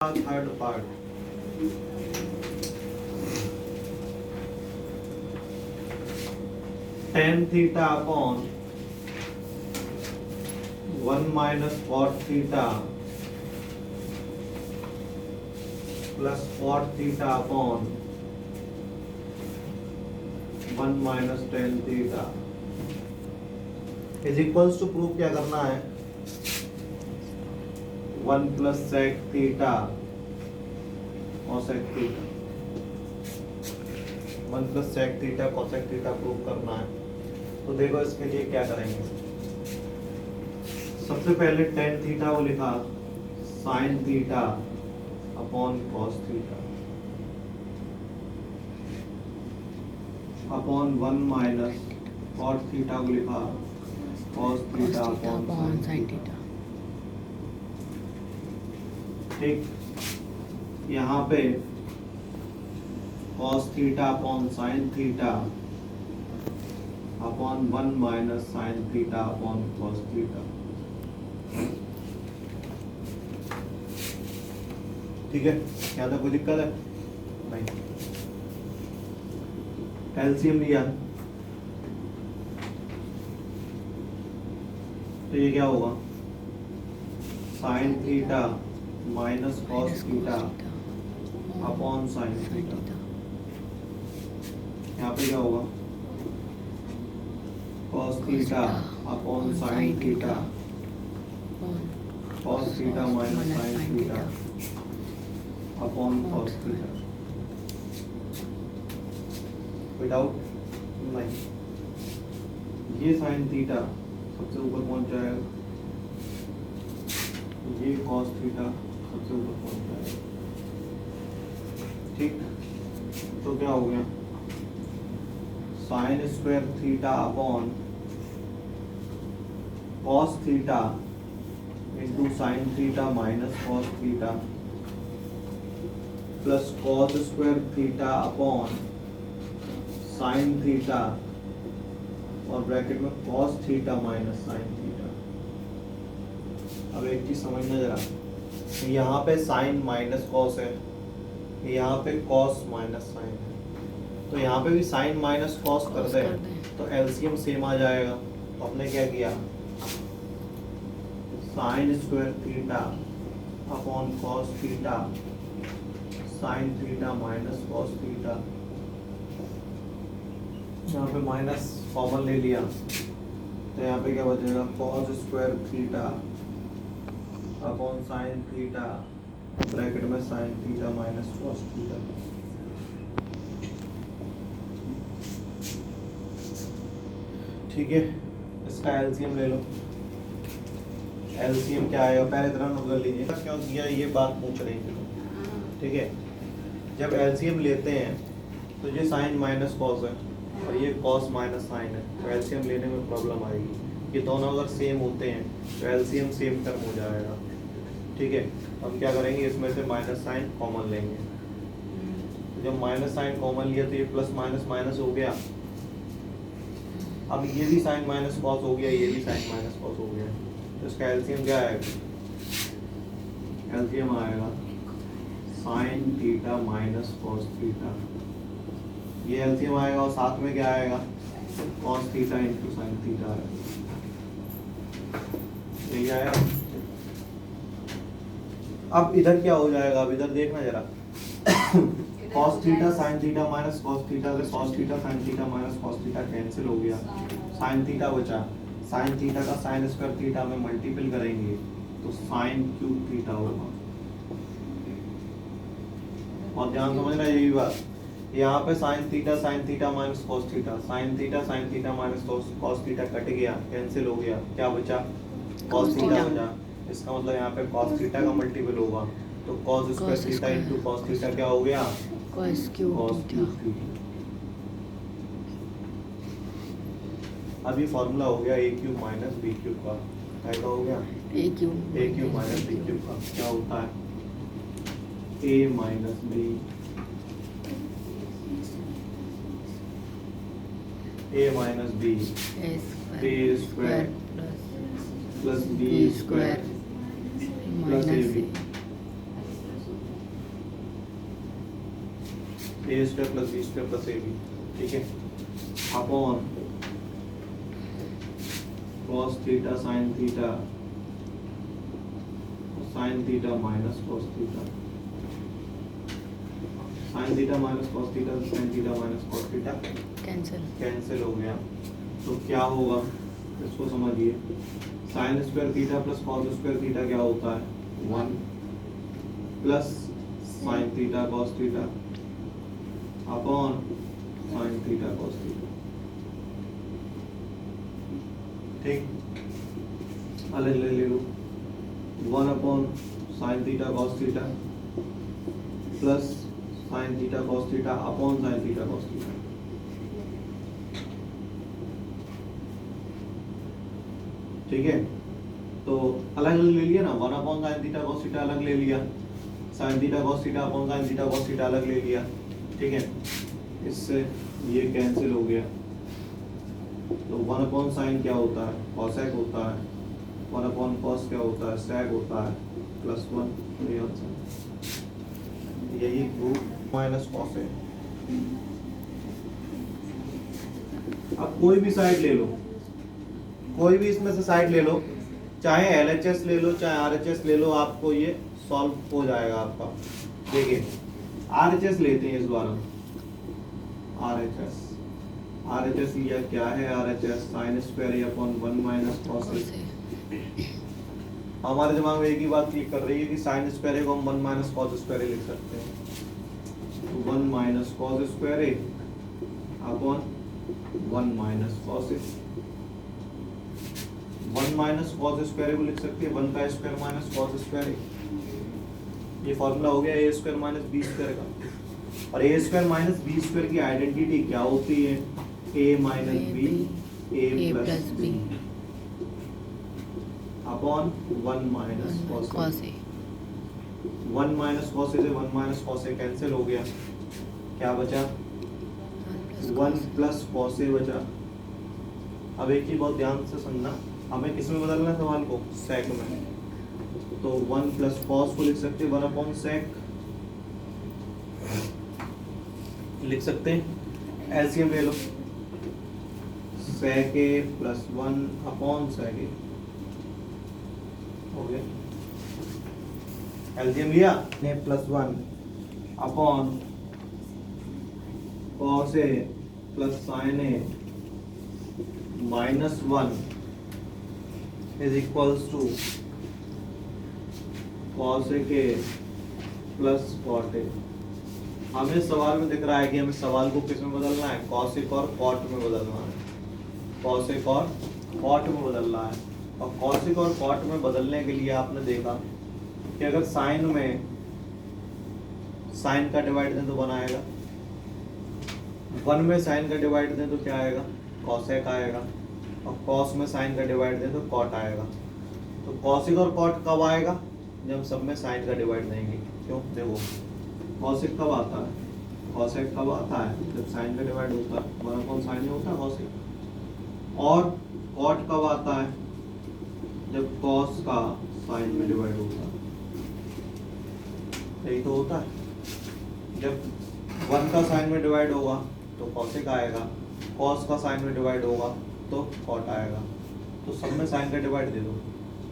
Third part tan theta upon 1 minus cot theta plus cot theta upon 1 minus tan theta is equals to proof क्या करना है 1 plus sec theta cosec theta 1 plus sec theta cosec theta proof करना है। तो देखो इसके लिए क्या करेंगे। सबसे पहले tan थीटा वो लिखा sin theta upon cos theta upon 1 minus cot theta को लिखा cos theta upon sin theta. ठीक, यहाँ पे cos theta upon sin theta upon 1 minus sin theta upon cos theta. ठीक है, यहाँ तक कोई दिक्कत है नहीं। एलसीएम लिया तो ये क्या होगा sin theta minus cos theta upon sin theta. यहाँ पे क्या होगा cos theta upon sin theta cos theta minus sin theta upon cos theta. कोई डाउट नहीं। ये sin थीटा सबसे ऊपर पहुंच जाएगा, ये cos थीटा सबसे ऊपर पहुंच जाएगा। ठीक, तो क्या हो गया sine square theta upon cos theta into sine theta minus cos theta plus cos square theta upon sine theta और ब्रैकेट में cos theta minus sine theta. अब एक चीज समझना जरा, यहाँ पे साइन माइनस कॉस है, यहाँ पे कॉस माइनस साइन है, तो यहाँ पे भी साइन माइनस कॉस कर दे तो एलसीएम सेम आ जाएगा। तो हमने क्या किया sine square theta upon cos theta sine theta minus cos theta, यहाँ पे माइनस कॉमन ले लिया तो यहाँ पे क्या बचेगा cos square theta upon sine theta bracket में sine theta minus cos theta. ठीक है, इसका एलसीएम ले लो। एलसीएम क्या आएगा पहले तरह नोट कर लीजिए, क्यों किया ये बात पूछ रही थी। ठीक है, जब एलसीएम लेते हैं तो ये साइन माइनस कॉस है और ये कॉस माइनस साइन है, तो एलसीएम लेने में प्रॉब्लम आएगी। ये दोनों अगर सेम होते हैं तो एलसीएम सेम टर्म हो जाएगा। ठीक है, हम क्या करेंगे इसमें से माइनस साइन कॉमन लेंगे। तो जब माइनस साइन कॉमन लिया तो ये प्लस माइनस माइनस हो गया। अब ये भी साइन माइनस कॉस हो गया, ये भी साइन माइनस कॉस हो गया, तो इसका एलसीएम क्या आएगा एलसीएम आएगा sign theta minus cos theta. ये एलसीएम आएगा और साथ में क्या आएगा cos theta into sine theta आएगा। यही आएगा। अब इधर क्या हो जाएगा, अब इधर देखना जरा cos theta sin theta minus cos theta से cos theta sin theta minus cos theta cancel हो गया, sin थीटा बचा। sin थीटा का sin स्क्वायर थीटा में मल्टीपल करेंगे तो sin क्यूब थीटा होगा। और ध्यान समझना यही बात, यहाँ पे sin theta minus cos theta sin theta minus cos theta cut गया, कैंसिल हो गया, क्या बचा cos थीटा बचा। इसका मतलब यहाँ पे cos थीटा का मल्टीपल होगा तो cos square theta into cos theta क्या हो गया cos क्यूब थीटा। अब ये फॉर्मूला हो गया a cube minus b cube का, क्या हो गया a cube minus b cube का। क्या होता है a minus b a minus b a square plus b square plus ab A square plus B square plus A B, ठीक है, upon cos theta sin theta sin theta minus cos theta, sin theta minus cos theta, sin theta minus cos theta cancel. Cancel हो गया। तो क्या होगा इसको समझिए, sin square theta plus cos square theta क्या होता है 1 plus sin theta cos theta upon sin theta cos theta, ठीक, अलग ले लो 1 upon sin theta cos theta plus sin theta cos theta upon sin theta cos theta, ठीक है। तो अलग अलग ले लिया ना, 1 upon sin theta cos theta अलग ले लिया, sin theta cos theta upon sin theta cos theta अलग ले लिया, ठीक है, इससे ये कैंसिल हो गया। तो 1 अपॉन साइन क्या होता है cosec होता है, 1 अपॉन cos क्या होता है sec होता है, प्लस 1 ये आंसर, यही रूट माइनस cos है। अब कोई भी साइड ले लो, कोई भी इसमें से साइड ले लो, चाहे LHS ले लो चाहे RHS ले लो, आपको ये सॉल्व हो जाएगा आपका। देखिए RHS लेते हैं इस बार हम, RHS लिया, क्या है RHS sine square A upon 1 minus cos ए। हमारे दिमाग में एक ही बात क्लिक कर रही है कि साइन स्क्वायर ए को हम 1 माइनस cos स्क्वायर ए लिख सकते हैं, तो 1 minus cos square A upon 1 minus cos A, 1 minus cos square A को लिख सकते हैं 1 का square minus cos square A, ये फॉर्मूला हो गया A square minus B square का। और A square minus B square की आइडेंटिटी क्या होती है, A minus B A plus B upon 1 minus cos A. 1 minus cos A से 1 माइनस cos ए कैंसिल हो गया, क्या बचा 1 प्लस cos ए बचा। अब एक ही बहुत ध्यान से समझना, हमें किस में बदलना है सवाल को, sec में, तो 1 प्लस cos को लिख सकते हैं 1 अपॉन sec, लिख सकते हैं, एलसीएम ले लो, sec a plus 1 upon sec a, हो गया, एलसीएम लिया ने plus 1 upon cos a plus sin a minus 1 is equals to cos a के प्लस cot a। हमें सवाल में दिख रहा है कि हमें सवाल को किस में बदलना है, cosec और cot में बदलना है, cosec और cot में बदलना है। और cosec और cot में बदलने के लिए आपने देखा कि अगर साइन में साइन का डिवाइड दें तो 1 आएगा, 1 में साइन का डिवाइड दें तो क्या आएगा cosec आएगा, और cos में साइन का डिवाइड दें तो cot आएगा। तो cosec और cot कब आएगा, जब सब में साइन का डिवाइड देंगे। क्यों, देखो cosec कब आता है, cosec कब आता है जब साइन का डिवाइड होता है, 1 अपॉन साइन ही होता है cosec। और cot कब आता है जब cos का साइन में डिवाइड होता है, यही तो होता है। जब 1 का साइन में डिवाइड होगा तो cosec आएगा, cos का साइन में डिवाइड होगा तो cot आएगा। तो सब में साइन का डिवाइड दे दो,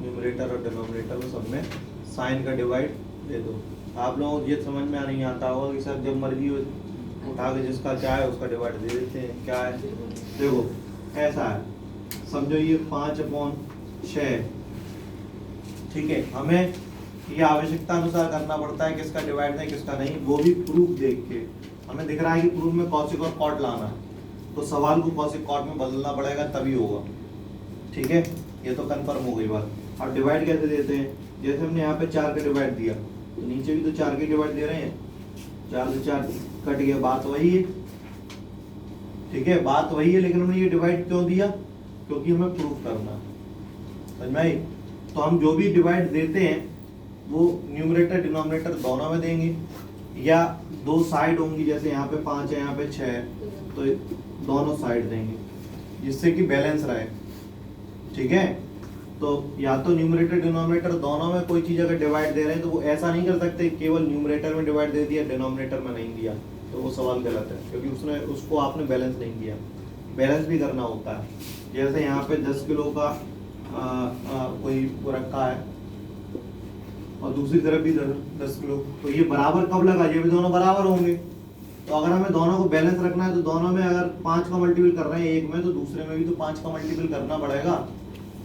न्यूमरेटर और डिनोमिनेटर में सब में साइन का डिवाइड दे दो। आप लोगों को ये समझ में नहीं आता होगा कि सर जब मर्जी हो उठा के जिसका चाहे उसका डिवाइड दे देते हैं, क्या है, देखो ऐसा है, समझो ये 5 अपॉन 6, ठीक है, हमें ये आवश्यकता अनुसार करना पड़ता है किसका डिवाइड दें किसका नहीं, वो भी प्रूफ देख के। हमें दिख रहा है कि प्रूफ में cosec और cot लाना है, तो सवाल को cosec cot में बदलना पड़ेगा तभी होगा, ठीक है, ये तो कंफर्म हो गई बात। अब डिवाइड कैसे देते हैं, जैसे हमने यहाँ पे 4 का डिवाइड दिया तो नीचे भी तो 4 के डिवाइड दे रहे हैं, 4 से 4 कट गया, बात वही है, ठीक है, बात वही है, लेकिन हमने ये डिवाइड क्यों दिया, क्योंकि हमें प्रूफ करना है, समझ में आई। तो हम जो भी डिवाइड देते हैं वो न्यूमरेटर डिनोमिनेटर दोनों में देंगे, या दो साइड होंगी, जैसे यहाँ पे 5 है यहाँ पे 6 है, तो दोनों साइड देंगे जिससे कि बैलेंस रहे, ठीक है। तो या तो न्यूमरेटर डिनोमिनेटर दोनों में कोई चीज अगर डिवाइड दे रहे हैं तो वो ऐसा नहीं कर सकते केवल न्यूमरेटर में डिवाइड दे दिया डिनोमिनेटर में नहीं दिया, तो वो सवाल गलत है, क्योंकि उसने उसको आपने बैलेंस नहीं किया। बैलेंस भी करना होता है। जैसे यहाँ पे 10 किलो का कोई वो रखा है और दूसरी तरफ भी 10 किलो, तो ये बराबर कब लगा, ये भी दोनों बराबर होंगे। तो अगर हमें दोनों को बैलेंस रखना है तो दोनों में अगर 5 का मल्टीपल कर रहे हैं एक में, तो दूसरे में भी तो 5 का मल्टीपल करना पड़ेगा,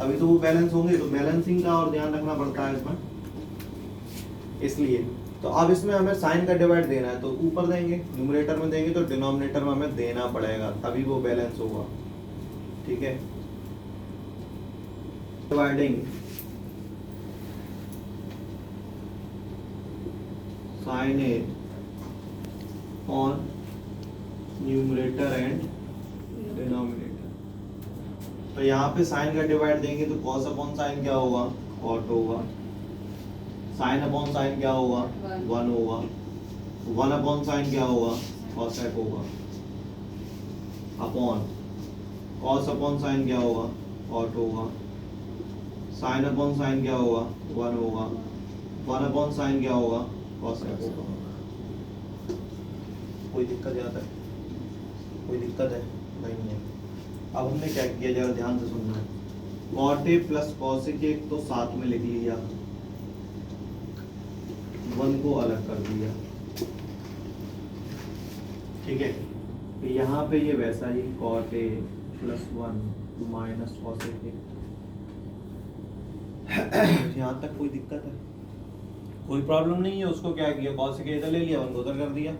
तभी तो वो बैलेंस होंगे। तो बैलेंसिंग का और ध्यान रखना पड़ता है इसमें, इसलिए। तो अब इसमें हमें साइन का डिवाइड देना है, तो ऊपर देंगे, न्यूमरेटर में देंगे तो डिनोमिनेटर में हमें देना पड़ेगा, तभी वो बैलेंस होगा। ठीक है, dividing sine A on numerator and denominator. तो यहाँ पे साइन का डिवाइड देंगे तो कॉस अपॉन साइन क्या होगा, कॉट होगा। साइन अपॉन साइन क्या होगा, 1 होगा। 1 अपॉन साइन क्या होगा, कॉसेक होगा। अपॉन कॉस अपॉन साइन क्या होगा, कॉट होगा। साइन अपॉन साइन क्या होगा, 1 होगा। 1 अपॉन साइन क्या होगा, कॉसेक होगा। कोई दिक्कत आता है? कोई दिक्कत है? नहीं है। अब हमने क्या किया, जरा ध्यान से सुनना है। Cot A plus cosec A तो साथ में लिख लिया, 1 को अलग कर दिया। ठीक है, तो यहाँ पे ये वैसा ही cot A plus 1 minus cosec A. यहाँ तक कोई दिक्कत है? कोई प्रॉब्लम नहीं है। उसको क्या किया, कॉसेक ए इधर ले लिया, 1 को उधर कर दिया।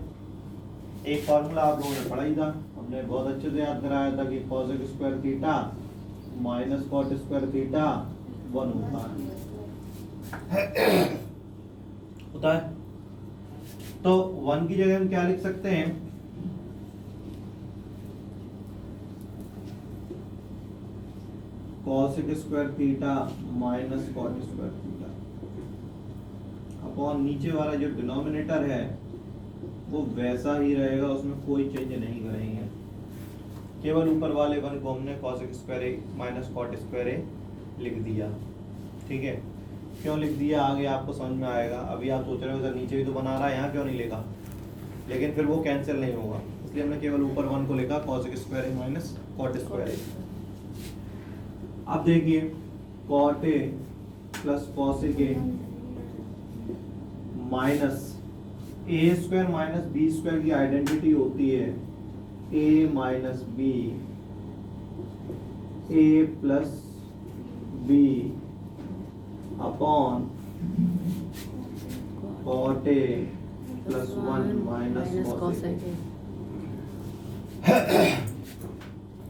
एक फार्मूला आप लोगों ने पढ़ा ही था, हमने बहुत अच्छे से याद कराया था कि cosec square theta minus cot square theta 1 होता है। तो 1 की जगह हम क्या लिख सकते हैं, cosec square theta minus cot square theta upon नीचे वाला जो डिनोमिनेटर है वो वैसा ही रहेगा, उसमें कोई चेंज नहीं करेंगे। केवल ऊपर वाले 1 को हमने cosec square A minus cot square ए लिख दिया। ठीक है, क्यों लिख दिया आगे आपको समझ में आएगा। अभी आप सोच रहे हो सर नीचे भी तो बना रहा है, यहाँ क्यों नहीं लिखा, लेकिन फिर वो कैंसिल नहीं होगा, इसलिए हमने केवल ऊपर 1 को लिखा cosec square A minus cot square A. अब देखिए cot A plus cosec A minus A square minus B square की आइडेंटिटी होती है A minus B, A plus B upon cot A plus 1 minus cosec A.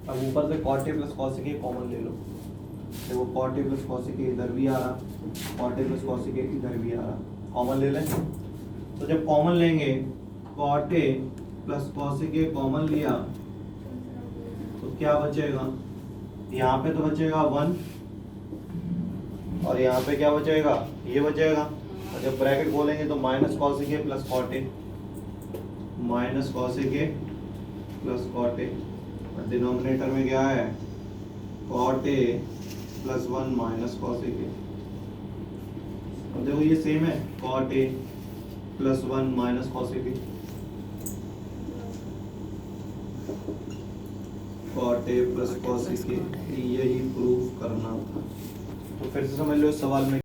अब ऊपर से cot A plus cosec A common ले लो, देखो cot A plus cosec A इधर भी आ रहा, cot A plus cosec A इधर भी आ रहा, कॉमन ले लें। तो जब कॉमन लेंगे cot A plus cosec A common लिया तो क्या बचेगा, यहाँ पे तो बचेगा 1 और यहाँ पे क्या बचेगा, ये बचेगा। और जब ब्रैकेट खोलेंगे तो minus cosec A plus cot A, minus cosec A plus cot A, और डिनोमिनेटर में क्या है, cot A plus 1 minus cosec A. अब देखो ये सेम है, cot A plus 1 minus cosec A, cot A plus cosec A, यही proof करना था। तो फिर से समझ लो इस सवाल में